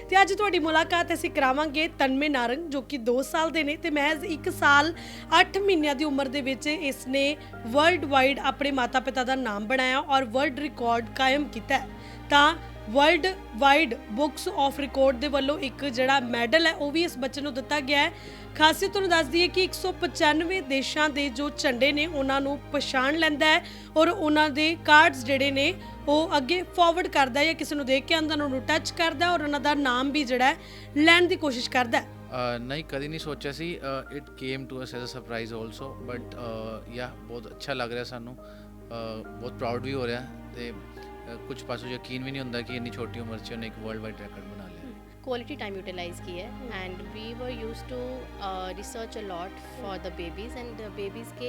ਤੇ ਅੱਜ ਤੁਹਾਡੀ ਮੁਲਾਕਾਤ ਅਸੀਂ ਕਰਾਵਾਂਗੇ ਤਨਮੇ ਨਾਰੰਗ ਜੋ ਕਿ 2 ਸਾਲ ਦੇ ਨੇ ਤੇ ਮਹਿਜ਼ 1 ਸਾਲ 8 ਮਹੀਨਿਆਂ ਦੀ ਉਮਰ ਦੇ ਵਿੱਚ ਇਸ ਨੇ ਵਰਲਡ ਵਾਈਡ ਆਪਣੇ ਮਾਤਾ-ਪਿਤਾ ਦਾ ਨਾਮ ਬਣਾਇਆ ਔਰ ਵਰਲਡ ਰਿਕਾਰਡ ਕਾਇਮ ਕੀਤਾ ਹੈ। ਤਾਂ world wide books of record ਦੇ ਵੱਲੋਂ ਇੱਕ ਜਿਹੜਾ ਮੈਡਲ ਹੈ ਉਹ ਵੀ ਇਸ ਬੱਚੇ ਨੂੰ ਦਿੱਤਾ ਗਿਆ ਹੈ। ਖਾਸੀਅਤ ਤੁਹਾਨੂੰ ਦੱਸ ਦਈਏ ਕਿ 195 ਦੇਸ਼ਾਂ ਦੇ ਜੋ ਝੰਡੇ ਨੇ ਉਹਨਾਂ ਨੂੰ ਪਛਾਣ ਲੈਂਦਾ ਹੈ ਔਰ ਉਹਨਾਂ ਦੇ ਕਾਰਡਸ ਜਿਹੜੇ ਨੇ ਉਹ ਅੱਗੇ ਫਾਰਵਰਡ ਕਰਦਾ ਹੈ ਜਾਂ ਕਿਸੇ ਨੂੰ ਦੇਖ ਕੇ ਅੰਦਰ ਉਹਨੂੰ ਟੱਚ ਕਰਦਾ ਔਰ ਉਹਨਾਂ ਦਾ ਨਾਮ ਵੀ ਜਿਹੜਾ ਹੈ ਲੈਣ ਦੀ ਕੋਸ਼ਿਸ਼ ਕਰਦਾ ਹੈ। ਨਹੀਂ ਕਦੀ ਨਹੀਂ ਸੋਚਿਆ ਸੀ। It came to us as a surprise also but yeah ਬਹੁਤ ਅੱਛਾ ਲੱਗ ਰਿਹਾ ਸਾਨੂੰ, ਬਹੁਤ ਪ੍ਰਾਊਡ ਵੀ ਹੋ ਰਿਹਾ ਤੇ ਕੁਝ ਪਾਸੋਂ ਯਕੀਨ ਵੀ ਨਹੀਂ ਹੁੰਦਾ ਕਿ ਇੰਨੀ ਛੋਟੀ ਉਮਰ 'ਚ ਉਹਨੇ ਇੱਕ ਵਰਲਡ ਵਾਈਡ ਰਿਕਾਰਡ ਬਣਾ ਲਿਆ। क्वालिटी टाइम यूटिलाइज की है and we were used to research a lot for the babies and babies के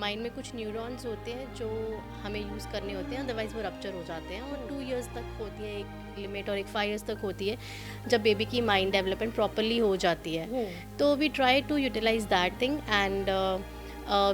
माइंड में कुछ न्यूरॉन्स होते हैं जो हमें यूज़ करने होते हैं, अदरवाइज़ वो रप्चर हो जाते हैं और 2 इयर्स तक होती है एक लिमिट और एक 5 इयर्स तक होती है जब बेबी की माइंड डेवलपमेंट प्रॉपरली हो जाती है। तो we try to utilize that thing and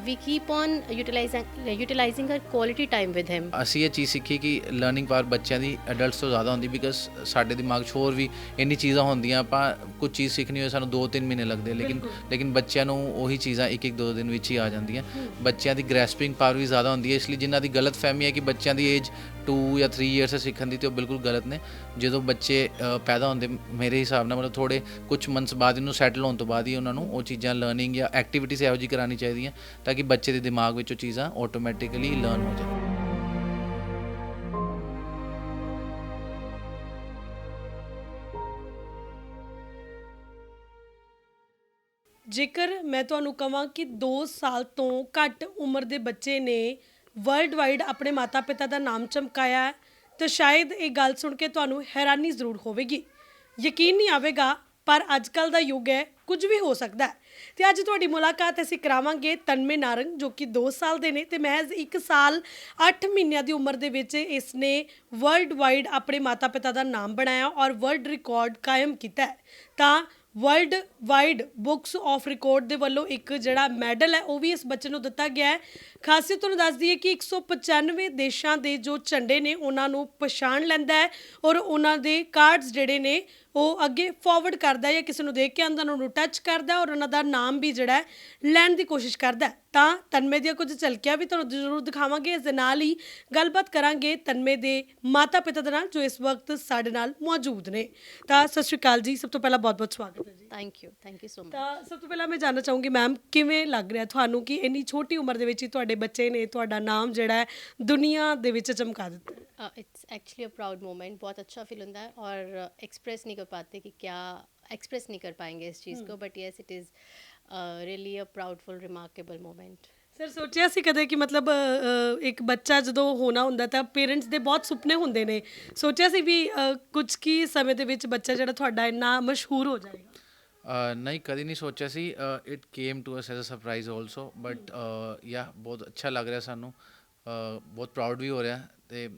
we keep on utilizing our quality time with him। ਅਸੀਂ ਇਹ ਚੀਜ਼ ਸਿੱਖੀ ਕਿ ਲਰਨਿੰਗ ਪਾਵਰ ਬੱਚਿਆਂ ਦੀ ਐਡਲਟਸ ਤੋਂ ਜ਼ਿਆਦਾ ਹੁੰਦੀ ਬਿਕਾਜ਼ ਸਾਡੇ ਦਿਮਾਗ 'ਚ ਹੋਰ ਵੀ ਇੰਨੀ ਚੀਜ਼ਾਂ ਹੁੰਦੀਆਂ, ਆਪਾਂ ਕੁਝ ਚੀਜ਼ ਸਿੱਖਣੀ ਹੋਏ ਸਾਨੂੰ 2-3 ਮਹੀਨੇ ਲੱਗਦੇ ਲੇਕਿਨ ਬੱਚਿਆਂ ਨੂੰ ਉਹੀ ਚੀਜ਼ਾਂ 1-2 ਦਿਨ ਵਿੱਚ ਹੀ ਆ ਜਾਂਦੀਆਂ। ਬੱਚਿਆਂ ਦੀ ਗ੍ਰੈਸਪਿੰਗ ਪਾਵਰ ਵੀ ਜ਼ਿਆਦਾ ਹੁੰਦੀ ਹੈ, ਇਸ ਲਈ ਜਿਨ੍ਹਾਂ ਦੀ ਗਲਤ ਫਹਿਮੀ ਹੈ ਕਿ ਬੱਚਿਆਂ ਦੀ ਏਜ 2 ਜਾਂ 3 ਇਅਰਸ ਸਿੱਖਣ ਦੀ, ਤੇ ਉਹ ਬਿਲਕੁਲ ਗਲਤ ਨੇ। ਜਦੋਂ ਬੱਚੇ ਪੈਦਾ ਹੁੰਦੇ ਮੇਰੇ ਹਿਸਾਬ ਨਾਲ ਮਤਲਬ ਥੋੜ੍ਹੇ ਕੁਝ ਮੰਥਸ ਬਾਅਦ ਇਹਨੂੰ ਸੈਟਲ ਹੋਣ ਤੋਂ ਬਾਅਦ ਹੀ ਉਹਨਾਂ ਨੂੰ ਉਹ ਚੀਜ਼ਾਂ ਲਰਨਿੰਗ ਜਾਂ ਐਕਟੀਵਿਟੀਜ਼ ਇਹੋ ਜਿਹੀ ਕਰਾਉਣੀ ਚਾਹੀਦੀਆਂ ਤਾਂ ਕਿ ਬੱਚੇ ਦੇ ਦਿਮਾਗ ਵਿੱਚ ਉਹ ਚੀਜ਼ਾਂ ਆਟੋਮੈਟਿਕਲੀ ਲਰਨ ਹੋ ਜਾਣ। ਜੇਕਰ ਮੈਂ ਤੁਹਾਨੂੰ ਕਹਾਂ ਕਿ 2 ਸਾਲ ਤੋਂ ਘੱਟ ਉਮਰ ਦੇ ਬੱਚੇ ਨੇ ਵਰਲਡ ਵਾਈਡ ਆਪਣੇ ਮਾਤਾ-ਪਿਤਾ ਦਾ ਨਾਮ ਚਮਕਾਇਆ ਹੈ ਤਾਂ ਸ਼ਾਇਦ ਇਹ ਗੱਲ ਸੁਣ ਕੇ ਤੁਹਾਨੂੰ ਹੈਰਾਨੀ ਜ਼ਰੂਰ ਹੋਵੇਗੀ, ਯਕੀਨ ਨਹੀਂ ਆਵੇਗਾ, ਪਰ ਅੱਜ ਕੱਲ੍ਹ ਦਾ ਯੁੱਗ ਹੈ, ਕੁਝ ਵੀ ਹੋ ਸਕਦਾ ਹੈ। ਤੇ ਅੱਜ ਤੁਹਾਡੀ ਮੁਲਾਕਾਤ ਅਸੀਂ ਕਰਾਵਾਂਗੇ ਤਨਮੇ ਨਾਰੰਗ ਜੋ ਕਿ 2 ਸਾਲ ਦੇ ਨੇ ਤੇ ਮਹਿਜ਼ 1 ਸਾਲ 8 ਮਹੀਨਿਆਂ ਦੀ ਉਮਰ ਦੇ ਵਿੱਚ ਇਸ ਨੇ ਵਰਲਡ ਵਾਈਡ ਆਪਣੇ ਮਾਤਾ-ਪਿਤਾ ਦਾ ਨਾਮ ਬਣਾਇਆ ਔਰ ਵਰਲਡ ਰਿਕਾਰਡ ਕਾਇਮ ਕੀਤਾ ਹੈ। ਤਾਂ world wide books of record ਦੇ ਵੱਲੋਂ ਇੱਕ ਜਿਹੜਾ ਮੈਡਲ ਹੈ ਉਹ ਵੀ ਇਸ ਬੱਚੇ ਨੂੰ ਦਿੱਤਾ ਗਿਆ ਹੈ। ਖਾਸੀਅਤ ਤੁਹਾਨੂੰ ਦੱਸ ਦਈਏ ਕਿ 195 ਦੇਸ਼ਾਂ ਦੇ ਜੋ ਝੰਡੇ ਨੇ ਉਹਨਾਂ ਨੂੰ ਪਛਾਣ ਲੈਂਦਾ ਹੈ ਔਰ ਉਹਨਾਂ ਦੇ ਕਾਰਡਸ ਜਿਹੜੇ ਨੇ ਉਹ ਅੱਗੇ ਫਾਰਵਰਡ ਕਰਦਾ ਜਾਂ ਕਿਸੇ ਨੂੰ ਦੇਖ ਕੇ ਅੰਦਰ ਉਹਨੂੰ ਟੱਚ ਕਰਦਾ ਔਰ ਉਹਨਾਂ ਦਾ ਨਾਮ ਵੀ ਜਿਹੜਾ ਲੈਣ ਦੀ ਕੋਸ਼ਿਸ਼ ਕਰਦਾ। ਤਾਂ ਤਨਮੇ ਦੀਆਂ ਕੁਝ ਝਲਕੀਆਂ ਵੀ ਤੁਹਾਨੂੰ ਜ਼ਰੂਰ ਦਿਖਾਵਾਂਗੇ। ਇਸ ਦੇ ਨਾਲ ਹੀ ਗੱਲਬਾਤ ਕਰਾਂਗੇ ਤਨਮੇ ਦੇ ਮਾਤਾ ਪਿਤਾ ਦੇ ਨਾਲ ਜੋ ਇਸ ਵਕਤ ਸਾਡੇ ਨਾਲ ਮੌਜੂਦ ਨੇ। ਤਾਂ ਸਤਿ ਸ਼੍ਰੀ ਅਕਾਲ ਜੀ, ਸਭ ਤੋਂ ਪਹਿਲਾਂ ਬਹੁਤ ਬਹੁਤ ਸਵਾਗਤ ਹੈ ਜੀ। Thank you so much. ਤਾਂ ਸਭ ਤੋਂ ਪਹਿਲਾਂ ਮੈਂ ਜਾਣਨਾ ਚਾਹੂੰਗੀ ਮੈਮ, ਕਿਵੇਂ ਲੱਗ ਰਿਹਾ ਤੁਹਾਨੂੰ ਕਿ ਇੰਨੀ ਛੋਟੀ ਉਮਰ ਦੇ ਵਿੱਚ ਹੀ ਤੁਹਾਡੇ ਬੱਚੇ ਨੇ ਤੁਹਾਡਾ ਨਾਮ ਜਿਹੜਾ ਹੈ ਦੁਨੀਆ ਦੇ ਵਿੱਚ ਚਮਕਾ ਦਿੱਤਾ? It's actually a proud moment, बहुत अच्छा फील होता है और एक्सप्रेस नहीं कर पाते कि क्या एक्सप्रेस नहीं कर पाएंगे इस चीज़ को, but yes it is really a proudful remarkable moment. Sir ਸੋਚਿਆ ਸੀ ਕਦੇ ਕਿ ਮਤਲਬ ਇੱਕ ਬੱਚਾ ਜਦੋਂ ਹੋਣਾ ਹੁੰਦਾ ਤਾਂ ਪੇਰੈਂਟਸ ਦੇ ਬਹੁਤ ਸੁਪਨੇ ਹੁੰਦੇ ਨੇ, ਸੋਚਿਆ ਸੀ ਵੀ ਕੁਝ ਕੀ ਸਮੇਂ ਦੇ ਵਿੱਚ ਬੱਚਾ ਜਿਹੜਾ ਤੁਹਾਡਾ ਇੰਨਾ ਮਸ਼ਹੂਰ ਹੋ ਜਾਏਗਾ? ਨਹੀਂ ਕਦੀ ਨਹੀਂ ਸੋਚਿਆ ਸੀ। It came to us as a surprise also but yeah ਬਹੁਤ ਅੱਛਾ ਲੱਗ ਰਿਹਾ ਸਾਨੂੰ, ਬਹੁਤ ਪ੍ਰਾਊਡ ਵੀ ਹੋ ਰਿਹਾ ਤੇ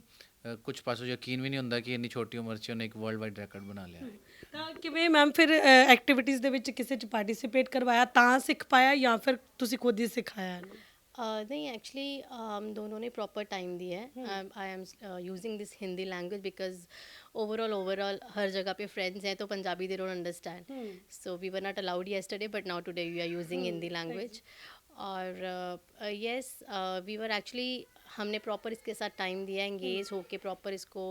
ਕੁਝ ਪਾਸੋਂ ਯਕੀਨ ਵੀ ਨਹੀਂ ਹੁੰਦਾ ਕਿ ਇੰਨੀ ਛੋਟੀ ਉਮਰ 'ਚ ਉਹਨੇ ਇੱਕ ਵਰਲਡ ਵਾਈਡ ਰਿਕਾਰਡ ਬਣਾ ਲਿਆ। ਤਾਂ ਕਿਵੇਂ ਮੈਮ ਫਿਰ ਐਕਟੀਵਿਟੀਜ਼ ਦੇ ਵਿੱਚ ਕਿਸੇ 'ਚ ਪਾਰਟਿਸਿਪੇਟ ਕਰਵਾਇਆ ਤਾਂ ਸਿੱਖ ਪਾਇਆ ਜਾਂ ਫਿਰ ਤੁਸੀਂ ਖੁਦ ਹੀ ਸਿਖਾਇਆ? नहीं एक्चुअली हम दोनों ने प्रॉपर टाइम दिया है। I am using this Hindi language because overall हर जगह पे फ्रेंड्स हैं तो Punjabi they don't understand, so we were not allowed yesterday but now today we are using Hindi language. और यस वी वर एक्चुअली हमने प्रॉपर इसके साथ टाइम दिया, एंगेज होके प्रॉपर इसको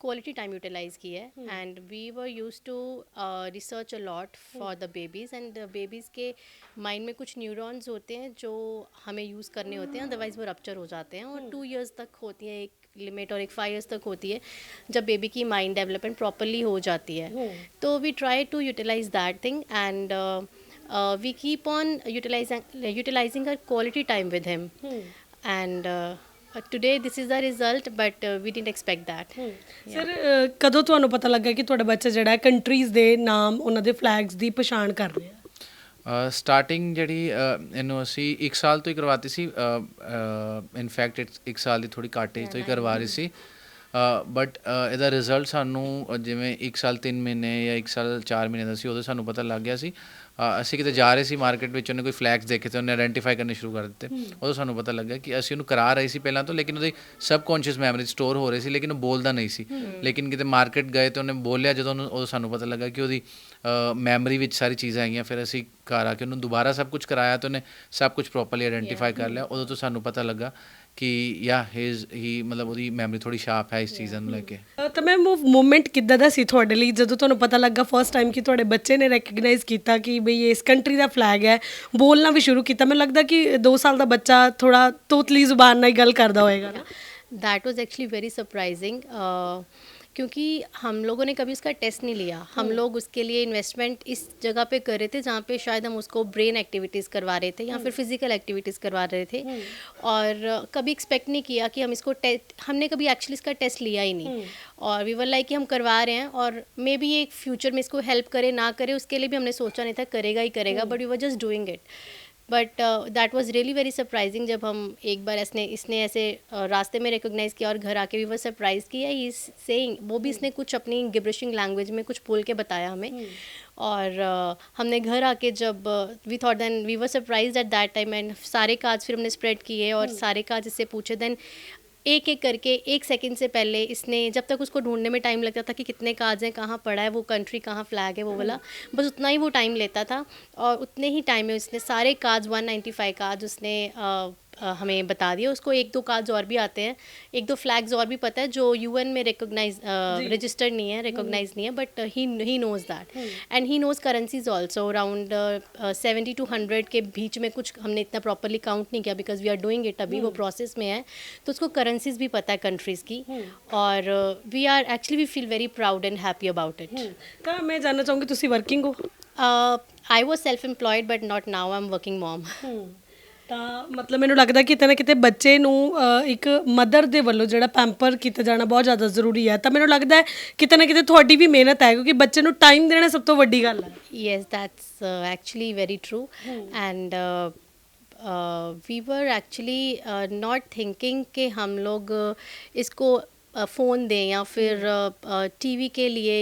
क्वालिटी टाइम यूटिलाइज की है and we were used to research a lot for the babies and babies के माइंड में कुछ न्यूरॉन्स होते हैं जो हमें यूज़ करने होते हैं, अदरवाइज़ वो रप्चर हो जाते हैं और 2 इयर्स तक होती है एक लिमिट और एक 5 इयर्स तक होती है जब बेबी की माइंड डेवलपमेंट प्रॉपरली हो जाती है। तो we try to utilize that thing and we keep on utilizing our quality time with him and today this is the result but we didn't expect that। Sir ਕਦੋਂ ਤੁਹਾਨੂੰ ਪਤਾ ਲੱਗਾ ਕਿ ਤੁਹਾਡਾ ਬੱਚਾ ਜਿਹੜਾ ਕੰਟਰੀਜ਼ ਦੇ ਨਾਮ ਉਹਨਾਂ ਦੇ ਫਲੈਗਸ ਦੀ ਪਛਾਣ ਕਰ ਰਿਹਾ? ਸਟਾਰਟਿੰਗ ਜਿਹੜੀ ਇਹਨੂੰ ਅਸੀਂ 1 ਸਾਲ ਤੋਂ ਹੀ ਕਰਵਾਤੀ ਸੀ। ਇਨਫੈਕਟ 1 ਸਾਲ ਦੀ ਥੋੜ੍ਹੀ ਘੱਟ ਏਜ ਤੋਂ ਹੀ ਕਰਵਾ ਰਹੀ ਸੀ ਬਟ ਇਹਦਾ ਰਿਜ਼ਲਟ ਸਾਨੂੰ ਜਿਵੇਂ 1 ਸਾਲ 3 ਮਹੀਨੇ ਜਾਂ 1 ਸਾਲ 4 ਮਹੀਨੇ ਦਾ ਸੀ, ਉਦੋਂ ਸਾਨੂੰ ਪਤਾ ਲੱਗ ਗਿਆ ਸੀ। ਅਸੀਂ ਕਿਤੇ ਜਾ ਰਹੇ ਸੀ ਮਾਰਕੀਟ ਵਿੱਚ, ਉਹਨੇ ਕੋਈ ਫਲੈਗਸ ਦੇਖੇ ਤੇ ਉਹਨੇ ਆਇਡੈਂਟੀਫਾਈ ਕਰਨੇ ਸ਼ੁਰੂ ਕਰ ਦਿੱਤੇ। ਉਦੋਂ ਸਾਨੂੰ ਪਤਾ ਲੱਗਿਆ ਕਿ ਅਸੀਂ ਉਹਨੂੰ ਕਰਾ ਰਹੇ ਸੀ ਪਹਿਲਾਂ ਤੋਂ, ਲੇਕਿਨ ਉਹਦੀ ਸਬਕੌਂਸ਼ੀਅਸ ਮੈਮਰੀ ਸਟੋਰ ਹੋ ਰਹੀ ਸੀ, ਲੇਕਿਨ ਉਹ ਬੋਲਦਾ ਨਹੀਂ ਸੀ। ਲੇਕਿਨ ਕਿਤੇ ਮਾਰਕੀਟ ਗਏ ਤੇ ਉਹਨੇ ਬੋਲਿਆ ਜਦੋਂ ਉਹਨੂੰ, ਉਦੋਂ ਸਾਨੂੰ ਪਤਾ ਲੱਗਾ ਕਿ ਉਹਦੀ ਮੈਮਰੀ ਵਿੱਚ ਸਾਰੀ ਚੀਜ਼ਾਂ ਹੈਗੀਆਂ। ਫਿਰ ਅਸੀਂ ਘਰ ਆ ਕੇ ਉਹਨੂੰ ਦੁਬਾਰਾ ਸਭ ਕੁਝ ਕਰਾਇਆ ਤੇ ਉਹਨੇ ਸਭ ਕੁਝ ਪ੍ਰੋਪਰਲੀ ਆਇਡੈਂਟੀਫਾਈ ਕਰ ਲਿਆ। ਉਦੋਂ ਤੋਂ ਸਾਨੂੰ ਪਤਾ ਲੱਗਾ ਕਿ ਹੀ ਮਤਲਬ ਉਹਦੀ ਮੈਮਰੀ ਥੋੜੀ ਸ਼ਾਰਪ ਹੈ ਇਸ ਚੀਜ਼ਾਂ ਨੂੰ ਲੈ ਕੇ। ਤਾਂ ਮੈਮ ਉਹ ਮੂਮੈਂਟ ਕਿੱਦਾਂ ਦਾ ਸੀ ਤੁਹਾਡੇ ਲਈ ਜਦੋਂ ਤੁਹਾਨੂੰ ਪਤਾ ਲੱਗਾ ਫਸਟ ਟਾਈਮ ਕਿ ਤੁਹਾਡੇ ਬੱਚੇ ਨੇ ਰੈਕਗਨਾਈਜ਼ ਕੀਤਾ ਕਿ ਬਈ ਇਸ ਕੰਟਰੀ ਦਾ ਫਲੈਗ ਹੈ, ਬੋਲਣਾ ਵੀ ਸ਼ੁਰੂ ਕੀਤਾ? ਮੈਨੂੰ ਲੱਗਦਾ ਕਿ 2 ਸਾਲ ਦਾ ਬੱਚਾ ਥੋੜਾ ਤੋਤਲੀ ਜ਼ੁਬਾਨ ਨਾਲ ਹੀ ਗੱਲ ਕਰਦਾ ਹੋਏਗਾ ਨਾ। That was actually very surprising, क्योंकि हम लोगों ने कभी उसका टेस्ट नहीं लिया। हम लोग उसके लिए इन्वेस्टमेंट इस जगह पे कर रहे थे जहाँ पे शायद हम उसको ब्रेन एक्टिविटीज़ करवा रहे थे या फिर फिजिकल एक्टिविटीज़ करवा रहे थे, और कभी एक्सपेक्ट नहीं किया कि हम इसको हमने कभी एक्चुअली इसका टेस्ट लिया ही नहीं। और वी वर लाइक कि हम करवा रहे हैं और मे बी एक फ्यूचर में इसको हेल्प करे ना करे उसके लिए भी हमने सोचा नहीं था, करेगा ही करेगा, but we were just doing it. But that was really very surprising जब हम एक बार इसने ऐसे रास्ते में रिकॉग्नाइज़ किया और घर आके भी वो सरप्राइज़ किया ही सेइंग, वो भी इसने कुछ अपनी गिब्रिशिंग लैंग्वेज में कुछ बोल के बताया हमें। और हमने घर आके जब we thought, then we were surprised at that time, and सारे कार्ड्स फिर हमने स्प्रेड किए और सारे कार्ड्स इससे पूछे। देन एक एक करके 1 सेकंड से पहले इसने, जब तक उसको ढूंढने में टाइम लगता था कि कितने कार्ड्स हैं, कहाँ पड़ा है वो कंट्री, कहाँ फ्लैग है वो वाला, बस उतना ही वो टाइम लेता था। और उतने ही टाइम में उसने सारे कार्ड्स 195 कार्ड्स उसने हमें बता दिया। उसको 1-2 कार्ड्स और भी आते हैं, 1-2 फ्लैग्स और भी पता है जो यूएन में रिकॉग्नाइज रजिस्टर्ड नहीं है, रिकॉग्नाइज नहीं है, but he knows that. And he knows currencies also around 70 to 100 के बीच में। कुछ हमने इतना प्रॉपरली काउंट नहीं किया because we are doing it, अभी वो प्रोसेस में है, तो उसको करेंसीज भी पता है कंट्रीज़ की। और we are actually we feel very proud and happy about it. ਤਾਂ ਮੈਂ ਜਾਨਣਾ ਚਾਹੂੰਗੀ ਤੁਸੀਂ ਵਰਕਿੰਗ ਹੋ? I was self employed but not now, I am working mom. ਤਾਂ ਮਤਲਬ ਮੈਨੂੰ ਲੱਗਦਾ ਕਿਤੇ ਨਾ ਕਿਤੇ ਬੱਚੇ ਨੂੰ ਇੱਕ ਮਦਰ ਦੇ ਵੱਲੋਂ ਜਿਹੜਾ ਪੈਂਪਰ ਕੀਤਾ ਜਾਣਾ ਬਹੁਤ ਜ਼ਿਆਦਾ ਜ਼ਰੂਰੀ ਹੈ। ਤਾਂ ਮੈਨੂੰ ਲੱਗਦਾ ਹੈ ਕਿਤੇ ਨਾ ਕਿਤੇ ਤੁਹਾਡੀ ਵੀ ਮਿਹਨਤ ਹੈ, ਕਿਉਂਕਿ ਬੱਚੇ ਨੂੰ ਟਾਈਮ ਦੇਣਾ ਸਭ ਤੋਂ ਵੱਡੀ ਗੱਲ ਹੈ। Yes, that's actually very true. And we were actually not thinking कि हम लोग इसको फ़ोन दें या फिर टीवी के लिए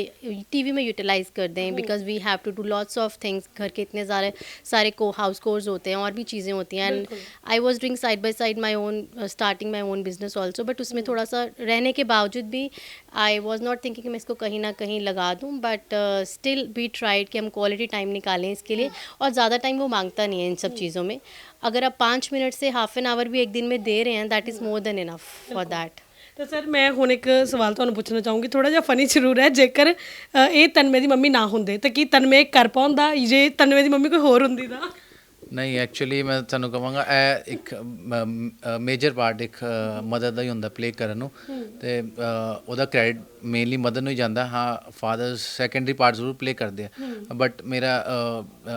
टीवी में यूटिलाइज़ कर दें, because we have to do lots of things. घर के इतने सारे हाउस कोर्स होते हैं और भी चीज़ें होती हैं। And I was doing side by side my own, starting my own business also, but उसमें थोड़ा सा रहने के बावजूद भी आई वॉज नॉट थिंकिंग कि मैं इसको कहीं ना कहीं लगा दूँ, बट स्टिल वी ट्राइड कि हम क्वालिटी टाइम निकालें इसके लिए। और ज़्यादा टाइम वो मांगता नहीं है इन सब चीज़ों में। अगर आप 5 मिनट से हाफ एन आवर भी एक दिन में दे रहे हैं, that is more than enough for that. ਤਾਂ ਸਰ ਮੈਂ ਹੁਣ ਇੱਕ ਸਵਾਲ ਤੁਹਾਨੂੰ ਪੁੱਛਣਾ ਚਾਹੂੰਗੀ, ਥੋੜਾ ਜਿਹਾ ਫਨੀ ਜ਼ਰੂਰ ਹੈ। ਜੇਕਰ ਇਹ ਤਨਮੇ ਦੀ ਮੰਮੀ ਨਾ ਹੁੰਦੇ ਤਾਂ ਕੀ ਤਨਮੇ ਕਰ ਪਾਉਂਦਾ ਜੇ ਤਨਮੇ ਦੀ ਮੰਮੀ ਕੋਈ ਹੋਰ ਹੁੰਦੀ ਤਾਂ? ਨਹੀਂ, ਐਕਚੁਅਲੀ ਮੈਂ ਤੁਹਾਨੂੰ ਕਹਾਂਗਾ ਇਹ ਇੱਕ ਮੇਜਰ ਪਾਰਟ ਇੱਕ ਮਦਰ ਦਾ ਹੀ ਹੁੰਦਾ ਪਲੇ ਕਰਨ ਨੂੰ, ਤੇ ਉਹਦਾ ਕ੍ਰੈਡਿਟ ਮੇਨਲੀ ਮਦਰ ਨੂੰ ਹੀ ਜਾਂਦਾ। ਹਾਂ, ਫਾਦਰ ਸੈਕੰਡਰੀ ਪਾਰਟ ਜ਼ਰੂਰ ਪਲੇ ਕਰਦੇ ਆ, ਬਟ ਮੇਰਾ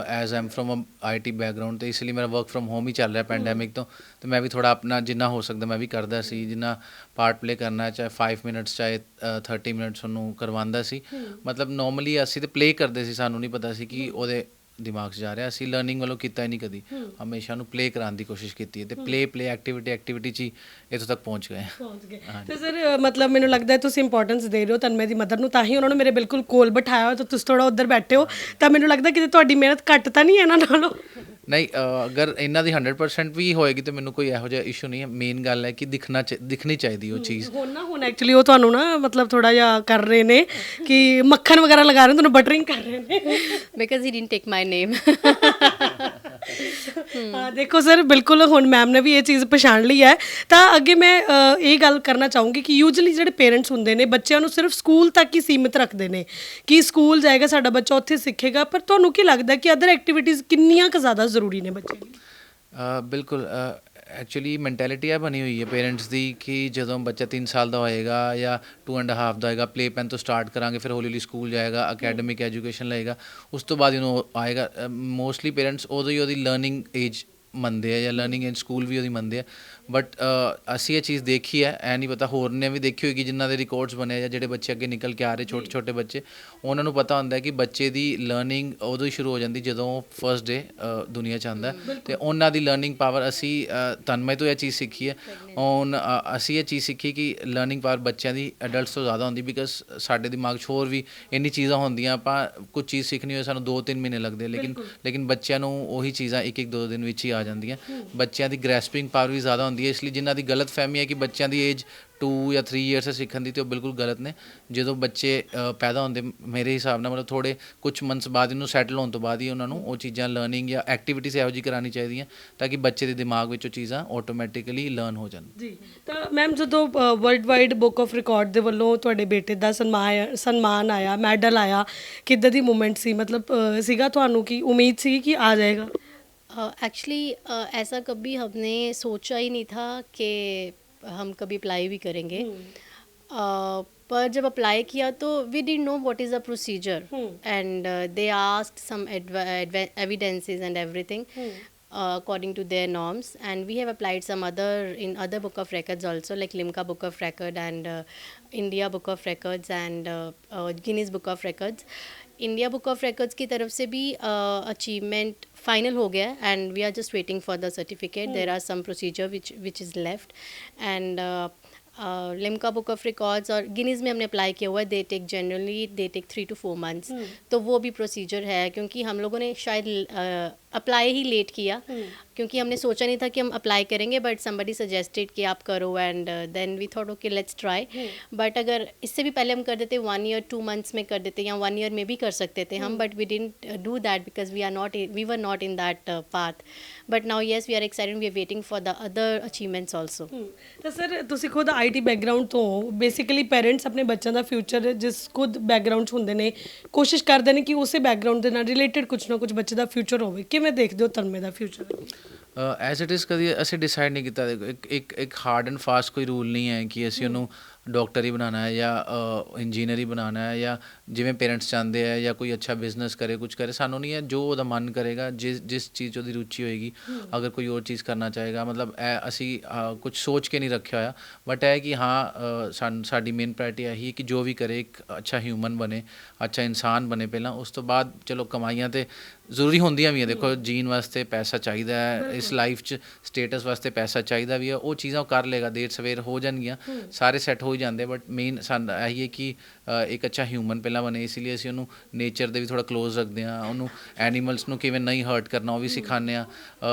as am from IT background, ਤੇ ਇਸ ਲਈ ਮੇਰਾ ਵਰਕ ਫਰੋਮ ਹੋਮ ਹੀ ਚੱਲ ਰਿਹਾ ਪੈਂਡੈਮਿਕ ਤੋਂ। ਤੇ ਮੈਂ ਵੀ ਥੋੜਾ ਆਪਣਾ ਜਿੰਨਾ ਹੋ ਸਕਦਾ ਮੈਂ ਵੀ ਕਰਦਾ ਸੀ, ਜਿੰਨਾ ਪਾਰਟ ਪਲੇ ਕਰਨਾ, ਚਾਹੇ 5 ਮਿੰਟਸ ਚਾਹੇ 30 ਮਿੰਟਸ ਉਹਨੂੰ ਕਰਵਾਉਂਦਾ ਸੀ। ਮਤਲਬ ਨੋਰਮਲੀ ਅਸੀਂ ਤੇ ਪਲੇ ਕਰਦੇ ਸੀ, ਸਾਨੂੰ ਨਹੀਂ ਪਤਾ ਸੀ ਕਿ ਉਹਦੇ ਦਿਮਾਗ 'ਚ ਜਾ ਰਿਹਾ। ਅਸੀਂ ਲਰਨਿੰਗ ਵੱਲੋਂ ਕੀਤਾ ਹੀ ਨਹੀਂ ਕਦੀ, ਹਮੇਸ਼ਾ ਨੂੰ ਪਲੇ ਕਰਾਉਣ ਦੀ ਕੋਸ਼ਿਸ਼ ਕੀਤੀ ਹੈ, ਤੇ ਪਲੇ ਐਕਟੀਵਿਟੀ 'ਚ ਹੀ ਇੱਥੋਂ ਤੱਕ ਪਹੁੰਚ ਗਏ। ਤੇ ਸਰ ਮਤਲਬ ਮੈਨੂੰ ਲੱਗਦਾ ਹੈ ਤੁਸੀਂ ਇੰਪੋਰਟੈਂਸ ਦੇ ਰਹੇ ਹੋ ਤਨਮੇ ਦੀ ਮਦਰ ਨੂੰ, ਤਾਂ ਹੀ ਉਹਨਾਂ ਨੂੰ ਮੇਰੇ ਬਿਲਕੁਲ ਕੋਲ ਬਿਠਾਇਆ ਹੋਇਆ, ਤਾਂ ਤੁਸੀਂ ਥੋੜਾ ਉੱਧਰ ਬੈਠੇ ਹੋ। ਤਾਂ ਮੈਨੂੰ ਲੱਗਦਾ ਕਿ ਤੁਹਾਡੀ ਮਿਹਨਤ ਘੱਟ ਤਾਂ ਨਹੀਂ ਇਹਨਾਂ ਨਾਲੋਂ? ਨਹੀਂ, ਅਗਰ ਇਹਨਾਂ ਦੀ 100% ਵੀ ਹੋਏਗੀ ਤਾਂ ਮੈਨੂੰ ਕੋਈ ਇਹੋ ਜਿਹਾ ਇਸ਼ੂ ਨਹੀਂ ਹੈ। ਮੇਨ ਗੱਲ ਹੈ ਕਿ ਦਿਖਣੀ ਚਾਹੀਦੀ ਉਹ ਚੀਜ਼। ਹੁਣ ਐਕਚੁਅਲੀ ਉਹ ਤੁਹਾਨੂੰ ਨਾ ਮਤਲਬ ਥੋੜਾ ਜਿਹਾ ਕਰ ਰਹੇ ਨੇ ਕਿ ਮੱਖਣ ਵਗੈਰਾ ਲਗਾ ਰਹੇ ਨੇ, ਤੁਹਾਨੂੰ ਬਟਰਿੰਗ ਕਰ ਰਹੇ ਨੇ। Because he didn't take my name. ਹਾਂ ਦੇਖੋ ਸਰ, ਬਿਲਕੁਲ ਹੁਣ ਮੈਮ ਨੇ ਵੀ ਇਹ ਚੀਜ਼ ਪਛਾਣ ਲਈ ਹੈ। ਤਾਂ ਅੱਗੇ ਮੈਂ ਇਹ ਗੱਲ ਕਰਨਾ ਚਾਹੂੰਗੀ ਕਿ ਯੂਜੂਅਲੀ ਜਿਹੜੇ ਪੇਰੈਂਟਸ ਹੁੰਦੇ ਨੇ ਬੱਚਿਆਂ ਨੂੰ ਸਿਰਫ ਸਕੂਲ ਤੱਕ ਹੀ ਸੀਮਿਤ ਰੱਖਦੇ ਨੇ ਕਿ ਸਕੂਲ ਜਾਏਗਾ ਸਾਡਾ ਬੱਚਾ ਉੱਥੇ ਸਿੱਖੇਗਾ, ਪਰ ਤੁਹਾਨੂੰ ਕੀ ਲੱਗਦਾ ਕਿ ਅਦਰ ਐਕਟੀਵਿਟੀਜ਼ ਕਿੰਨੀਆਂ ਕੁ ਜ਼ਿਆਦਾ ਜ਼ਰੂਰੀ ਨੇ ਬੱਚੇ ਲਈ? ਬਿਲਕੁਲ, ਐਕਚੁਅਲੀ ਮੈਂਟੈਲਿਟੀ ਇਹ ਬਣੀ ਹੋਈ ਹੈ ਪੇਰੈਂਟਸ ਦੀ ਕਿ ਜਦੋਂ ਬੱਚਾ 3 ਸਾਲ ਦਾ ਹੋਏਗਾ ਜਾਂ 2.5 ਦਾ ਹੋਏਗਾ, ਪਲੇ ਪੈਨ ਤੋਂ ਸਟਾਰਟ ਕਰਾਂਗੇ, ਫਿਰ ਹੌਲੀ ਹੌਲੀ ਸਕੂਲ ਜਾਏਗਾ, ਅਕੈਡਮਿਕ ਐਜੂਕੇਸ਼ਨ ਲਏਗਾ, ਉਸ ਤੋਂ ਬਾਅਦ ਇਹਨੂੰ ਆਏਗਾ। ਮੋਸਟਲੀ ਪੇਰੈਂਟਸ ਉਦੋਂ ਹੀ ਉਹਦੀ ਲਰਨਿੰਗ ਏਜ ਮੰਨਦੇ ਆ, ਜਾਂ ਲਰਨਿੰਗ ਏਜ ਸਕੂਲ ਵੀ ਉਹਦੀ ਮੰਨਦੇ ਆ। ਬਟ ਅਸੀਂ ਇਹ ਚੀਜ਼ ਦੇਖੀ ਹੈ, ਐ ਨਹੀਂ ਪਤਾ ਹੋਰ ਨੇ ਵੀ ਦੇਖੀ ਹੋਏਗੀ ਜਿਨ੍ਹਾਂ ਦੇ ਰਿਕਾਰਡਸ ਬਣੇ ਜਾਂ ਜਿਹੜੇ ਬੱਚੇ ਅੱਗੇ ਨਿਕਲ ਕੇ ਆ ਰਹੇ ਛੋਟੇ ਛੋਟੇ ਬੱਚੇ, ਉਹਨਾਂ ਨੂੰ ਪਤਾ ਹੁੰਦਾ ਹੈ ਕਿ ਬੱਚੇ ਦੀ ਲਰਨਿੰਗ ਉਦੋਂ ਹੀ ਸ਼ੁਰੂ ਹੋ ਜਾਂਦੀ ਜਦੋਂ ਫਰਸਟ ਡੇ ਦੁਨੀਆ 'ਚ ਆਉਂਦਾ ਤੇ ਉਹਨਾਂ ਦੀ ਲਰਨਿੰਗ ਪਾਵਰ ਅਸੀਂ ਤਨਮय ਤੋਂ ਇਹ ਚੀਜ਼ ਸਿੱਖੀ ਹੈ। ਹੁਣ ਅਸੀਂ ਇਹ ਚੀਜ਼ ਸਿੱਖੀ ਕਿ ਲਰਨਿੰਗ ਪਾਵਰ ਬੱਚਿਆਂ ਦੀ ਐਡਲਟਸ ਤੋਂ ਜ਼ਿਆਦਾ ਹੁੰਦੀ, ਬਿਕਾਜ਼ ਸਾਡੇ ਦਿਮਾਗ 'ਚ ਹੋਰ ਵੀ ਇੰਨੀ ਚੀਜ਼ਾਂ ਹੁੰਦੀਆਂ, ਆਪਾਂ ਕੁਝ ਚੀਜ਼ ਸਿੱਖਣੀ ਹੋਏ ਸਾਨੂੰ 2-3 ਮਹੀਨੇ ਲੱਗਦੇ, ਲੇਕਿਨ ਬੱਚਿਆਂ ਨੂੰ ਉਹੀ ਚੀਜ਼ਾਂ 1-2 ਦਿਨ ਵਿੱਚ ਹੀ ਆ ਜਾਂਦੀਆਂ। ਬੱਚਿਆਂ ਦੀ ਗ੍ਰੈਸਪਿੰਗ ਪਾਵਰ ਵੀ ਜ਼ਿਆਦਾ ਹੁੰਦੀ ਹੈ, ਇਸ ਲਈ ਜਿਨ੍ਹਾਂ ਦੀ ਗਲਤ ਫਹਿਮੀ ਹੈ ਕਿ ਬੱਚਿਆਂ ਦੀ ਏਜ 2 ਜਾਂ 3 ਇਅਰਸ ਹੈ ਸਿੱਖਣ ਦੀ, ਤੇ ਉਹ ਬਿਲਕੁਲ ਗਲਤ ਨੇ। ਜਦੋਂ ਬੱਚੇ ਪੈਦਾ ਹੁੰਦੇ ਮੇਰੇ ਹਿਸਾਬ ਨਾਲ ਮਤਲਬ ਥੋੜ੍ਹੇ ਕੁਛ ਮੰਥਸ ਬਾਅਦ ਇਹਨੂੰ ਸੈਟਲ ਹੋਣ ਤੋਂ ਬਾਅਦ ਹੀ ਉਹਨਾਂ ਨੂੰ ਉਹ ਚੀਜ਼ਾਂ ਲਰਨਿੰਗ ਜਾਂ ਐਕਟੀਵਿਟੀਜ਼ ਇਹੋ ਜਿਹੀ ਕਰਾਉਣੀ ਚਾਹੀਦੀਆਂ ਤਾਂ ਕਿ ਬੱਚੇ ਦੇ ਦਿਮਾਗ ਵਿੱਚ ਉਹ ਚੀਜ਼ਾਂ ਆਟੋਮੈਟਿਕਲੀ ਲਰਨ ਹੋ ਜਾਣ। ਜੀ, ਤਾਂ ਮੈਮ ਜਦੋਂ world wide book of record ਦੇ ਵੱਲੋਂ ਤੁਹਾਡੇ ਬੇਟੇ ਦਾ ਸਨਮਾਨ ਆਇਆ, ਮੈਡਲ ਆਇਆ, ਕਿੱਦਾਂ ਦੀ ਮੂਮੈਂਟ ਸੀ? ਮਤਲਬ ਸੀਗਾ ਤੁਹਾਨੂੰ ਕਿ ਉਮੀਦ ਸੀ कि आ जाएगा? एक्चुअली ऐसा कभी हमने सोचा ही नहीं था कि हम कभी अप्लाई भी करेंगे। पर जब अप्लाई किया तो we didn't know what is the procedure and they asked some evidences and everything according to their norms, and we have applied some other book of records also, like Limca book of record and India book of records and Guinness book of records. India book of records की तरफ से भी achievement final हो गया and we are just waiting for the certificate. There are some procedure which is left and Limca book of records और Guinness में हमने apply किया हुआ है. They take 3 to 4 months. तो वो भी प्रोसीजर है क्योंकि हम लोगों ने शायद अप्लाई ही लेट किया क्योंकि हमने सोचा नहीं था कि हम अप्लाई करेंगे, बट समबडी सजेस्टेड कि आप करो and then we thought okay let's try. But अगर इससे भी पहले हम कर देते 1 year 2 months में कर देते या 1 year में भी कर सकते थे हम, but we didn't do that because we were not in that path. But now yes we are excited, we are waiting for the other achievements also. ਤਾਂ ਸਰ ਤੁਸੀਂ ਖੁਦ ਆਈਟੀ ਬੈਕਗ੍ਰਾਉਂਡ ਤੋਂ, ਬੇਸਿਕਲੀ ਪੈਰੈਂਟਸ ਆਪਣੇ ਬੱਚਿਆਂ ਦਾ future ਜਿਸ ਖੁਦ background 'ਚ ਹੁੰਦੇ ਨੇ ਕੋਸ਼ਿਸ਼ ਕਰਦੇ ਨੇ ਕਿ ਉਸੇ ਬੈਕਗ੍ਰਾਉਂਡ ਦੇ ਨਾਲ ਰਿਲੇਟਡ ਕੁਝ ਨਾ ਕੁਝ ਬੱਚੇ ਦਾ ਫਿਊਚਰ ਹੋਵੇ। ਕਿਵੇਂ ਦੇਖਦੇ ਹੋ ਤਨਮय ਦਾ ਫਿਊਚਰ? ਐਜ਼ ਇਟ ਇਜ਼ ਕਦੀ ਅਸੀਂ ਡਿਸਾਈਡ ਨਹੀਂ ਕੀਤਾ। ਇੱਕ ਹਾਰਡ ਐਂਡ ਫਾਸਟ ਕੋਈ ਰੂਲ ਨਹੀਂ ਹੈ ਕਿ ਅਸੀਂ ਉਹਨੂੰ ਡਾਕਟਰ ਹੀ ਬਣਾਉਣਾ ਹੈ ਜਾਂ ਇੰਜੀਨੀਅਰ ਹੀ ਬਣਾਉਣਾ ਹੈ ਜਾਂ ਜਿਵੇਂ ਪੇਰੈਂਟਸ ਚਾਹੁੰਦੇ ਹੈ ਜਾਂ ਕੋਈ ਅੱਛਾ ਬਿਜ਼ਨਸ ਕਰੇ ਕੁਝ ਕਰੇ। ਸਾਨੂੰ ਨਹੀਂ ਹੈ, ਜੋ ਉਹਦਾ ਮਨ ਕਰੇਗਾ, ਜਿਸ ਚੀਜ਼ 'ਚ ਉਹਦੀ ਰੁਚੀ ਹੋਏਗੀ। ਅਗਰ ਕੋਈ ਹੋਰ ਚੀਜ਼ ਕਰਨਾ ਚਾਹੇਗਾ, ਮਤਲਬ ਇਹ ਅਸੀਂ ਕੁਝ ਸੋਚ ਕੇ ਨਹੀਂ ਰੱਖਿਆ ਹੋਇਆ, ਬਟ ਇਹ ਕਿ ਹਾਂ ਸਾਡੀ ਮੇਨ ਪ੍ਰਾਇਰਟੀ ਇਹੀ ਹੈ ਕਿ ਜੋ ਵੀ ਕਰੇ ਇੱਕ ਅੱਛਾ ਹਿਊਮਨ ਬਣੇ, ਅੱਛਾ ਇਨਸਾਨ ਬਣੇ ਪਹਿਲਾਂ, ਉਸ ਤੋਂ ਬਾਅਦ ਚਲੋ ਕਮਾਈਆਂ ਤੇ ਜ਼ਰੂਰੀ ਹੁੰਦੀਆਂ ਵੀ ਹੈ। ਦੇਖੋ ਜੀਣ ਵਾਸਤੇ ਪੈਸਾ ਚਾਹੀਦਾ ਹੈ, ਇਸ ਲਾਈਫ 'ਚ ਸਟੇਟਸ ਵਾਸਤੇ ਪੈਸਾ ਚਾਹੀਦਾ ਵੀ ਹੈ। ਉਹ ਚੀਜ਼ਾਂ ਉਹ ਕਰ ਲਏਗਾ, ਦੇਰ ਸਵੇਰ ਹੋ ਜਾਣਗੀਆਂ, ਸਾਰੇ ਸੈੱਟ ਹੋ ਜਾਂਦੇ। ਬਟ ਮੇਨ ਸਾਡਾ ਇਹੀ ਹੈ ਕਿ ਇੱਕ ਅੱਛਾ ਹਿਊਮਨ ਪਹਿਲਾਂ ਬਣੇ। ਇਸ ਲਈ ਅਸੀਂ ਉਹਨੂੰ ਨੇਚਰ ਦੇ ਵੀ ਥੋੜ੍ਹਾ ਕਲੋਜ਼ ਰੱਖਦੇ ਹਾਂ, ਉਹਨੂੰ ਐਨੀਮਲਸ ਨੂੰ ਕਿਵੇਂ ਨਹੀਂ ਹਰਟ ਕਰਨਾ ਉਹ ਵੀ ਸਿਖਾਉਂਦੇ ਹਾਂ।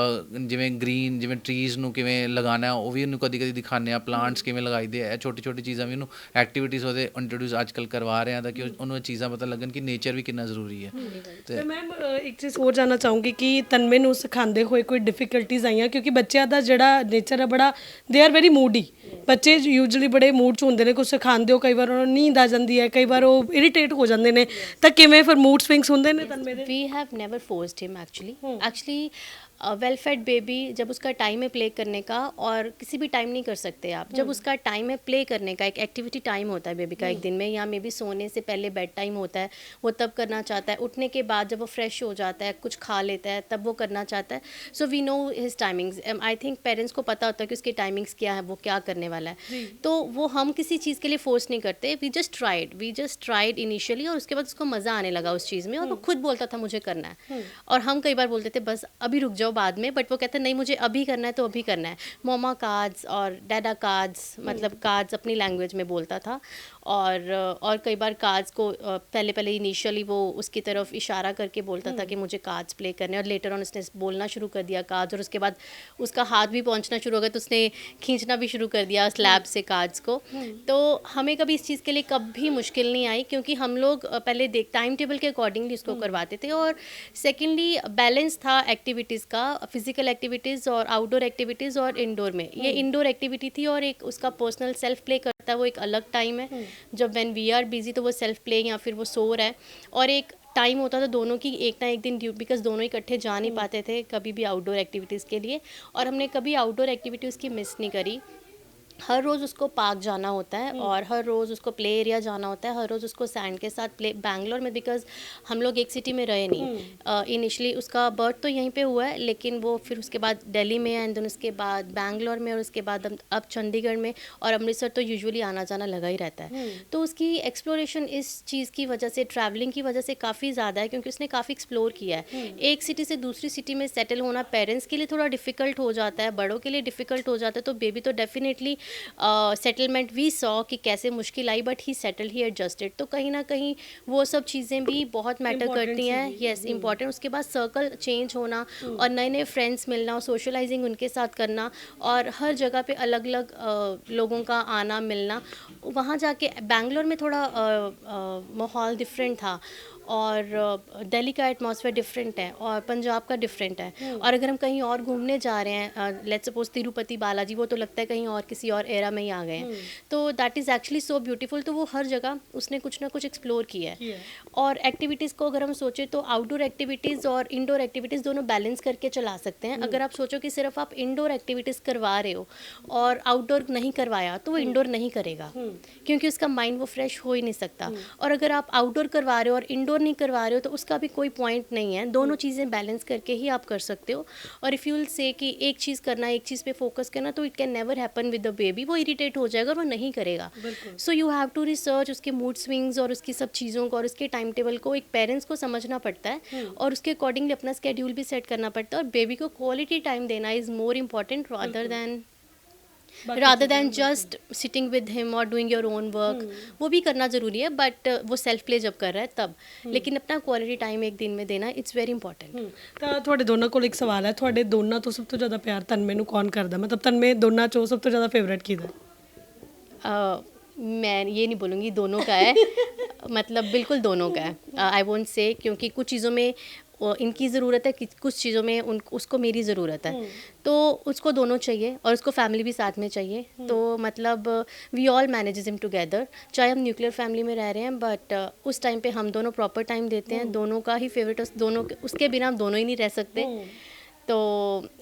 ਜਿਵੇਂ ਟਰੀਜ਼ ਨੂੰ ਕਿਵੇਂ ਲਗਾਉਣਾ ਉਹ ਵੀ ਉਹਨੂੰ ਕਦੀ ਕਦੀ ਦਿਖਾਉਂਦੇ ਹਾਂ, ਪਲਾਂਟਸ ਕਿਵੇਂ ਲਗਾਈਦੇ ਆ, ਇਹ ਛੋਟੀ ਛੋਟੀ ਚੀਜ਼ਾਂ ਵੀ ਉਹਨੂੰ ਐਕਟੀਵਿਟੀਜ਼ ਉਹਦੇ ਇੰਟਰੋਡਿਊਸ ਅੱਜ ਕੱਲ੍ਹ ਕਰਵਾ ਰਹੇ ਹਾਂ ਤਾਂ ਕਿ ਉਹਨੂੰ ਇਹ ਚੀਜ਼ਾਂ ਪਤਾ ਲੱਗਣ ਕਿ ਨੇਚਰ ਵੀ ਕਿੰਨਾ ਜ਼ਰੂਰੀ ਹੈ। ਤੇ ਮੈਮ ਇੱਕ ਚੀਜ਼ ਹੋਰ ਜਾਣਨਾ ਚਾਹੂੰਗੀ ਕਿ ਤਨਮय ਨੂੰ ਸਿਖਾਉਂਦੇ ਹੋਏ ਕੋਈ ਡਿਫਿਕਲਟੀਜ਼ ਆਈਆਂ? ਕਿਉਂਕਿ ਬੱਚਿਆਂ ਦਾ ਜਿਹੜਾ ਨੇਚਰ ਹੈ ਬੜਾ, ਦੇ ਆਰ ਵੈਰੀ ਮੂਡੀ। ਬੱਚੇ ਯੂਜੂਅਲੀ ਬੜੇ ਮੂਡ 'ਚ ਹੁੰਦੇ ਨੇ, ਕੁਛ ਸਿਖਾਉਂਦੇ ਹੋ, ਕਈ ਵਾਰ ਉਹਨਾਂ ਨੂੰ ਨੀਂਦ ਆ ਜਾਂਦੀ ਹੈ, ਕਈ ਵਾਰ ਉਹ ਇਰੀਟੇਟ ਹੋ ਜਾਂਦੇ ਨੇ, ਤਾਂ ਕਿਵੇਂ ਫਿਰ ਮੂਡ ਸਵਿੰਗਸ ਹੁੰਦੇ ਨੇ ਤਨਮय ਦੇ? We have never forced him actually well fed baby जब उसका टाइम है प्ले करने का, और किसी भी टाइम नहीं कर सकते आप, जब उसका टाइम है प्ले करने का, एक एक्टिविटी टाइम होता है बेबी का एक दिन में, या मे बी सोने से पहले बेड टाइम होता है, वो तब करना चाहता है। उठने के बाद जब वो फ्रेश हो जाता है, कुछ खा लेता है, तब वो करना चाहता है. So we know his timings. I think parents को पता होता है कि उसकी टाइमिंग्स क्या है, वो क्या करने वाला है. तो वो हम किसी चीज़ के लिए फोर्स नहीं करते. वी जस्ट ट्राइड इनिशियली, और उसके बाद उसको मज़ा आने लगा उस चीज़ में, और वो खुद बोलता था मुझे करना है. और हम कई बार बोलते थे बस अभी रुक जाओ बाद में, बट वो कहता नहीं मुझे अभी करना है तो अभी करना है. मोमा कार्ड्स और डैडा कार्ड्स, मतलब कार्ड्स अपनी लैंग्वेज में बोलता था. और कई बार कार्ड्स को पहले इनिशियली वो उसकी तरफ इशारा करके बोलता था कि मुझे कार्ड्स प्ले करने, और लेटर ऑन उसने बोलना शुरू कर दिया कार्ड्स, और उसके बाद उसका हाथ भी पहुंचना शुरू हो गया, तो उसने खींचना भी शुरू कर दिया स्लैब से कार्ड्स को. तो हमें कभी इस चीज़ के लिए कभी मुश्किल नहीं आई, क्योंकि हम लोग पहले टाइम टेबल के अकॉर्डिंगली उसको करवाते थे. और सेकेंडली बैलेंस था एक्टिविटीज़ का, फिजिकल एक्टिविटीज़ और आउटडोर एक्टिविटीज़ और इंडोर में. ये इंडोर एक्टिविटी थी, और एक उसका पर्सनल सेल्फ प्ले करता है, वो एक अलग टाइम है. जब व्हेन वी आर बिजी तो वो सेल्फ प्ले या फिर वो सो रहा है. और एक टाइम होता था दोनों की एक ना एक दिन ड्यू, बिकॉज दोनों इकट्ठे जा नहीं पाते थे कभी भी आउटडोर एक्टिविटीज़ के लिए. और हमने कभी आउटडोर एक्टिविटी उसकी मिस नहीं करी. हर रोज़ उसको पार्क जाना होता है और हर रोज़ उसको प्ले एरिया जाना होता है, हर रोज़ उसको सैंड के साथ प्ले बैंगलोर में, बिकॉज हम लोग एक सिटी में रहे नहीं। इनिशली उसका बर्थ तो यहीं पे हुआ है, लेकिन वो फिर उसके बाद दिल्ली में एंड देन उसके बाद बैंगलोर में और उसके बाद अब चंडीगढ़ में और अमृतसर तो यूजुअली आना जाना लगा ही रहता है। तो उसकी एक्सप्लोरेशन इस चीज़ की वजह से, ट्रैवलिंग की वजह से काफ़ी ज़्यादा है, क्योंकि उसने काफ़ी एक्सप्लोर किया है। एक सिटी से दूसरी सिटी में सेटल होना पेरेंट्स के लिए थोड़ा डिफ़िकल्ट हो जाता है, बड़ों के लिए डिफ़िकल्ट हो जाता है, तो बेबी तो डेफिनेटली सेटलमेंट वी सॉ कि कैसे मुश्किल आई, but he settle, he adjusted. तो कहीं ना कहीं वो सब चीज़ें भी बहुत मैटर Important करती हैं। चीज़ें। Yes, important. उसके बाद सर्कल चेंज होना और नए नए फ्रेंड्स मिलना और सोशलाइजिंग उनके साथ करना और हर जगह पे अलग अलग लोगों का आना मिलना। वहाँ जाके बैंगलोर में थोड़ा माहौल डिफरेंट था और दिल्ली का एटमॉस्फेयर डिफरेंट है और पंजाब का डिफरेंट है। और अगर हम कहीं और घूमने जा रहे हैं, लेट्स सपोज तिरुपति बालाजी, वो तो लगता है कहीं और किसी और एरा में ही आ गए हैं। तो that is actually so beautiful. तो वो हर जगह उसने कुछ ना कुछ एक्सप्लोर किया है। और एक्टिविटीज़ को अगर हम सोचें तो आउटडोर एक्टिविटीज़ और इंडोर एक्टिविटीज़ दोनों बैलेंस करके चला सकते हैं। अगर आप सोचो कि सिर्फ आप इंडोर एक्टिविटीज़ करवा रहे हो और आउटडोर नहीं करवाया, तो वो इंडोर नहीं करेगा, क्योंकि उसका माइंड वो फ्रेश हो ही नहीं सकता। और अगर आप आउटडोर करवा रहे हो और इंडोर नहीं करवा रहे हो, तो उसका भी कोई पॉइंट नहीं है। दोनों चीज़ें बैलेंस करके ही आप कर सकते हो। और इफ़ यू विल से कि एक चीज़ करना, एक चीज़ पे फोकस करना, तो it can never happen with the baby. वो इरिटेट हो जाएगा और वो नहीं करेगा। So you have to research उसके मूड स्विंग्स और उसकी सब चीज़ों को और उसके टाइम टेबल को एक पेरेंट्स को समझना पड़ता है और उसके अकॉर्डिंगली अपना स्केड्यूल भी सेट करना पड़ता है। और बेबी को क्वालिटी टाइम देना is more important rather than just sitting with him or doing your own work। वो भी करना ज़रूरी है, बट वो सेल्फ प्ले जब कर रहा है तब। लेकिन अपना क्वालिटी टाइम एक दिन में देना, इट्स वेरी इंपॉर्टेंट। ਤਾਂ ਤੁਹਾਡੇ ਦੋਨਾਂ ਕੋਲ ਇੱਕ ਸਵਾਲ ਹੈ, ਤੁਹਾਡੇ ਦੋਨਾਂ ਤੋਂ ਸਭ ਤੋਂ ਜ਼ਿਆਦਾ ਪਿਆਰ ਤਨਮੇ ਨੂੰ ਕੌਣ ਕਰਦਾ? ਮਤਲਬ ਤਨਮੇ ਦੋਨਾਂ ਚੋਂ ਸਭ ਤੋਂ ਜ਼ਿਆਦਾ ਫੇਵਰੇਟ ਕਿਹਦਾ? मैं ये नहीं बोलूँगी दोनों का है मतलब बिल्कुल दोनों का है। आई वोंट से, क्योंकि कुछ चीज़ों में इनकी ज़रूरत है, कुछ चीज़ों में उसको मेरी ज़रूरत है। तो उसको दोनों चाहिए और उसको फैमिली भी साथ में चाहिए। तो मतलब we all manages him together. चाहे हम न्यूक्लियर फैमिली में रह रहे हैं, बट उस टाइम पे हम दोनों प्रॉपर टाइम देते हैं। दोनों का ही फेवरेट, दोनों उसके बिना हम दोनों ही नहीं रह सकते। तो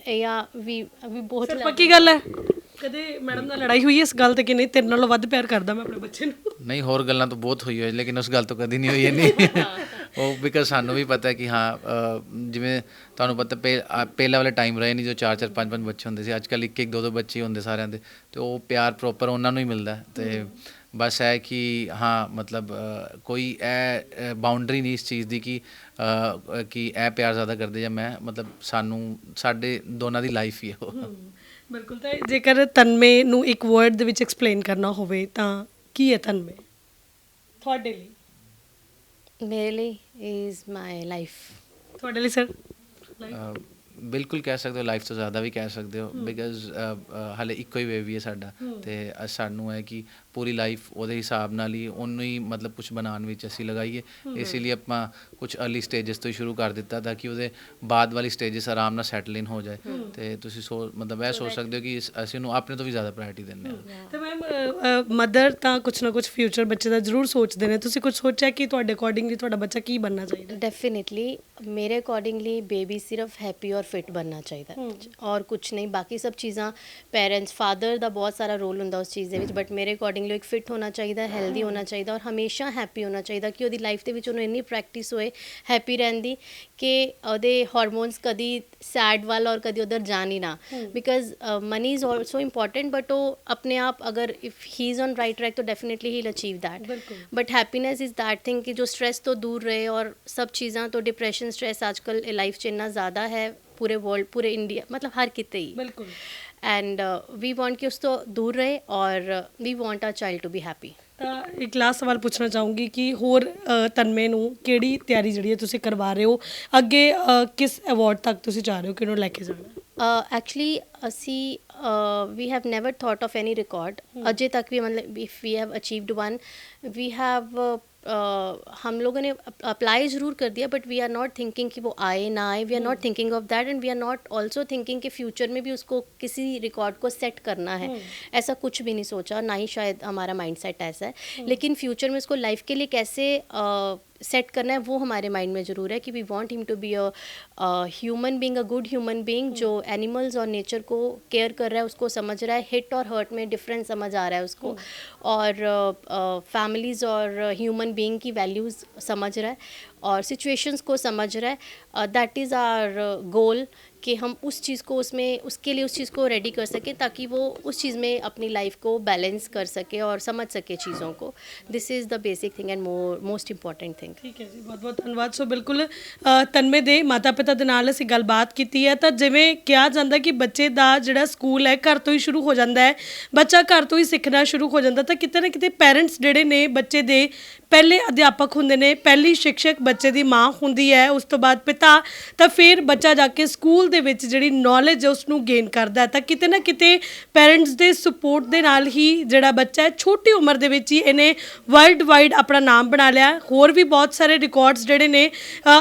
या वी बोथ। ਫਿਰ ਪੱਕੀ ਗੱਲ ਹੈ, ਕਦੇ ਮੈਡਮ ਨਾਲ ਲੜਾਈ ਹੋਈ ਇਸ ਗੱਲ ਤੇ ਕਿ ਨਹੀਂ ਤੇਰੇ ਨਾਲੋਂ ਵੱਧ ਪਿਆਰ ਕਰਦਾ ਮੈਂ ਆਪਣੇ ਬੱਚੇ ਨੂੰ? ਨਹੀਂ, ਹੋਰ ਗੱਲਾਂ ਤਾਂ ਬਹੁਤ ਹੋਈ ਹੋਈ, ਲੇਕਿਨ ਉਸ ਗੱਲ ਤੋਂ ਕਦੀ ਨਹੀਂ ਹੋਈ ਇੰਨੀ। ਉਹ ਬਿਕਾਜ਼ ਸਾਨੂੰ ਵੀ ਪਤਾ ਹੈ ਕਿ ਹਾਂ, ਜਿਵੇਂ ਤੁਹਾਨੂੰ ਪਤਾ ਪਹਿਲਾਂ ਵਾਲੇ ਟਾਈਮ ਰਹੇ ਨਹੀਂ ਜੋ 4-4 5-5 ਬੱਚੇ ਹੁੰਦੇ ਸੀ। ਅੱਜ ਕੱਲ੍ਹ 1-1 2-2 ਬੱਚੇ ਹੁੰਦੇ ਸਾਰਿਆਂ ਦੇ, ਅਤੇ ਉਹ ਪਿਆਰ ਪ੍ਰੋਪਰ ਉਹਨਾਂ ਨੂੰ ਹੀ ਮਿਲਦਾ। ਅਤੇ ਬਸ ਹੈ ਕਿ ਹਾਂ, ਮਤਲਬ ਕੋਈ ਇਹ ਬਾਊਂਡਰੀ ਨਹੀਂ ਇਸ ਚੀਜ਼ ਦੀ ਕਿ ਇਹ ਪਿਆਰ ਜ਼ਿਆਦਾ ਕਰਦੇ ਜਾਂ ਮੈਂ, ਮਤਲਬ ਸਾਡੇ ਦੋਨਾਂ ਦੀ ਲਾਈਫ ਹੀ ਹੈ ਉਹ। ਬਿਲਕੁਲ। ਤਾਂ ਜੇਕਰ ਤਨਮੇ ਨੂੰ ਇੱਕ ਵਰਡ ਦੇ ਵਿੱਚ ਐਕਸਪਲੇਨ ਕਰਨਾ ਹੋਵੇ ਤਾਂ ਕੀ ਹੈ ਤਨਮੇ ਤੁਹਾਡੇ ਲਈ? मेरे लिए इज़ माई लाइफ। ਤੁਹਾਡੇ ਲਈ ਸਰ? ਬਿਲਕੁਲ ਕਹਿ ਸਕਦੇ ਹੋ, ਲਾਈਫ ਤੋਂ ਜ਼ਿਆਦਾ ਵੀ ਕਹਿ ਸਕਦੇ ਹੋ, ਬਿਕਾਜ਼ ਹਾਲੇ ਇੱਕੋ ਹੀ ਬੇਬੀ ਹੈ ਸਾਡਾ। ਅਤੇ ਸਾਨੂੰ ਹੈ ਕਿ ਪੂਰੀ ਲਾਈਫ ਉਹਦੇ ਹਿਸਾਬ ਨਾਲ ਹੀ ਉਹਨੂੰ ਹੀ ਮਤਲਬ ਕੁਛ ਬਣਾਉਣ ਵਿੱਚ ਅਸੀਂ ਲਗਾਈਏ। ਇਸ ਲਈ ਆਪਾਂ ਕੁਛ अर्ਲੀ ਸਟੇਜਸ ਤੋਂ ਹੀ ਸ਼ੁਰੂ ਕਰ ਦਿੱਤਾ ਤਾਂ ਕਿ ਉਹਦੇ ਬਾਅਦ ਵਾਲੀ ਸਟੇਜਸ ਆਰਾਮ ਨਾਲ ਸੈਟਲ ਇਨ ਹੋ ਜਾਏ। ਅਤੇ ਤੁਸੀਂ ਮਤਲਬ ਇਹ ਸੋਚ ਸਕਦੇ ਹੋ ਕਿ ਅਸੀਂ ਉਹਨੂੰ ਆਪਣੇ ਤੋਂ ਵੀ ਜ਼ਿਆਦਾ ਪ੍ਰਾਇਰਟੀ ਦਿੰਦੇ ਹਾਂ। ਤੇ ਮੈਮ ਮਦਰ ਤਾਂ ਕੁਛ ਨਾ ਕੁਛ ਫਿਊਚਰ ਬੱਚੇ ਦਾ ਜ਼ਰੂਰ ਸੋਚਦੇ ਨੇ। ਤੁਸੀਂ ਕੁਝ ਸੋਚਿਆ ਕਿ ਤੁਹਾਡੇ ਅਕੋਰਡਿੰਗਲੀ ਤੁਹਾਡਾ ਬੱਚਾ ਕੀ ਬਣਨਾ ਚਾਹੀਦਾ? डेफिनेटली मेरे अकॉर्डिंगली बेबी सिर्फ हैप्पी और फिट बनना चाहिए और कुछ नहीं। बाकी सब चीज़ां पेरेंट्स फादर ਦਾ ਬਹੁਤ ਸਾਰਾ ਰੋਲ ਹੁੰਦਾ ਉਸ ਚੀਜ਼ ਦੇ ਵਿੱਚ, ਬਟ ਮੇਰੇ ਅਕੋਰਡਿੰਗਲੀ ਇੱਕ ਫਿਟ ਹੋਣਾ ਚਾਹੀਦਾ, ਹੈਲਦੀ ਹੋਣਾ ਚਾਹੀਦਾ ਔਰ ਹਮੇਸ਼ਾ ਹੈਪੀ ਹੋਣਾ ਚਾਹੀਦਾ ਕਿ ਉਹਦੀ ਲਾਈਫ ਦੇ ਵਿੱਚ ਉਹਨੂੰ ਇੰਨੀ ਪ੍ਰੈਕਟਿਸ ਹੋਏ ਹੈਪੀ ਰਹਿਣ ਦੀ ਕਿ ਉਹਦੇ ਹਾਰਮੋਨਸ ਕਦੀ ਸੈਡ ਵੱਲ ਔਰ ਕਦੀ ਉਧਰ ਜਾਣ ਹੀ ਨਾ। Because money is also important, but वो अपने आप अगर if he is on right track तो definitely he achieve that. But happiness is that thing कि जो स्ट्रेस तो दूर रहे और सब चीज़ां तो डिप्रेशन स्ट्रेस आजकल लाइफ च इन्ना ज़्यादा है पूरे वर्ल्ड, पूरे इंडिया, मतलब हर किते ही। ਬਿਲਕੁਲ। एंड वी वांट कि उस तो दूर रहे और we want our child to be happy. ਤਾਂ ਇੱਕ ਲਾਸਟ ਸਵਾਲ ਪੁੱਛਣਾ ਚਾਹੂੰਗੀ ਕਿ ਹੋਰ ਤਨਮੇ ਨੂੰ ਕਿਹੜੀ ਤਿਆਰੀ ਜਿਹੜੀ ਹੈ ਤੁਸੀਂ ਕਰਵਾ ਰਹੇ ਹੋ ਅੱਗੇ, ਕਿਸ ਅਵਾਰਡ ਤੱਕ ਤੁਸੀਂ ਚਾਹ ਰਹੇ ਹੋ ਕਿ ਉਹਨੂੰ ਲੈ ਕੇ ਜਾਣਾ? एक्चुअली ਅਸੀਂ we have never thought of any record अजय तक भी। मतलब if we have achieved one, we have हम लोगों ने अप्लाई ज़रूर कर दिया, but we are not thinking कि वो आए ना आए। We are not thinking of that and we are not also thinking कि फ्यूचर में भी उसको किसी रिकॉर्ड को सेट करना है। ऐसा कुछ भी नहीं सोचा, ना ही शायद हमारा माइंड सेट ऐसा है। लेकिन फ्यूचर में उसको लाइफ के लिए कैसे सेट करना है वो हमारे माइंड में ज़रूर है कि we want him to be a human being, a good human being जो एनिमल्स और नेचर को केयर कर रहा है, उसको समझ रहा है, हिट और हर्ट में डिफरेंस समझ आ रहा है उसको, और फैमिलीज़ और ह्यूमन बीइंग की वैल्यूज़ समझ रहा है और सिचुएशंस को समझ रहा है. दैट इज़ आवर गोल कि हम उस चीज़ को उसमें उसके लिए उस चीज़ को रेडी कर सके ताकि वो उस चीज़ में अपनी लाइफ को बैलेंस कर सके और समझ सके चीज़ों को. This is the basic thing and most important thing. ਠੀਕ ਹੈ ਜੀ, ਬਹੁਤ ਬਹੁਤ ਧੰਨਵਾਦ. ਸੋ ਬਿਲਕੁਲ ਤਨਮੇ ਦੇ ਮਾਤਾ ਪਿਤਾ ਦੇ ਨਾਲ ਅਸੀਂ ਗੱਲਬਾਤ ਕੀਤੀ ਹੈ ਤਾਂ ਜਿਵੇਂ ਕਿਹਾ ਜਾਂਦਾ ਕਿ ਬੱਚੇ ਦਾ ਜਿਹੜਾ ਸਕੂਲ ਹੈ ਘਰ ਤੋਂ ਹੀ ਸ਼ੁਰੂ ਹੋ ਜਾਂਦਾ ਹੈ, ਬੱਚਾ ਘਰ ਤੋਂ ਹੀ ਸਿੱਖਣਾ ਸ਼ੁਰੂ ਹੋ ਜਾਂਦਾ, ਤਾਂ ਕਿਤੇ ਨਾ ਕਿਤੇ ਪੈਰੈਂਟਸ ਜਿਹੜੇ ਨੇ ਬੱਚੇ ਦੇ ਪਹਿਲੇ ਅਧਿਆਪਕ ਹੁੰਦੇ ਨੇ, ਪਹਿਲੀ ਸਿੱਖਿਅਕ ਬੱਚੇ ਦੀ ਮਾਂ ਹੁੰਦੀ ਹੈ, ਉਸ ਤੋਂ ਬਾਅਦ ਪਿਤਾ, ਤਾਂ ਫਿਰ ਬੱਚਾ ਜਾ ਕੇ ਸਕੂਲ ਦੇ ਵਿੱਚ ਜਿਹੜੀ ਨੌਲੇਜ ਹੈ ਉਸ ਨੂੰ ਗੇਨ ਕਰਦਾ ਹੈ. ਤਾਂ ਕਿਤੇ ਨਾ ਕਿਤੇ ਪੈਰੈਂਟਸ ਦੇ ਸਪੋਰਟ ਦੇ ਨਾਲ ਹੀ ਜਿਹੜਾ ਬੱਚਾ ਹੈ ਛੋਟੀ ਉਮਰ ਦੇ ਵਿੱਚ ਹੀ ਇਹਨੇ ਵਰਲਡ ਵਾਈਡ ਆਪਣਾ ਨਾਮ ਬਣਾ ਲਿਆ. ਹੋਰ ਵੀ ਬਹੁਤ ਸਾਰੇ ਰਿਕਾਰਡਸ ਜਿਹੜੇ ਨੇ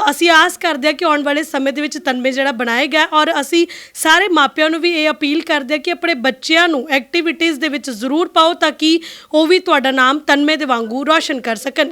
ਅਸੀਂ ਆਸ ਕਰਦੇ ਹਾਂ ਕਿ ਆਉਣ ਵਾਲੇ ਸਮੇਂ ਦੇ ਵਿੱਚ ਤਨਮੇ ਜਿਹੜਾ ਬਣਾਏਗਾ, ਔਰ ਅਸੀਂ ਸਾਰੇ ਮਾਪਿਆਂ ਨੂੰ ਵੀ ਇਹ ਅਪੀਲ ਕਰਦੇ ਹਾਂ ਕਿ ਆਪਣੇ ਬੱਚਿਆਂ ਨੂੰ ਐਕਟੀਵਿਟੀਜ਼ ਦੇ ਵਿੱਚ ਜ਼ਰੂਰ ਪਾਓ ਤਾਂ ਕਿ ਉਹ ਵੀ ਤੁਹਾਡਾ ਨਾਮ ਤਨਮੇ ਦੇ ਵਾਂਗੂ ਰੌਸ਼ਨ ਕਰ ਸਕਣ.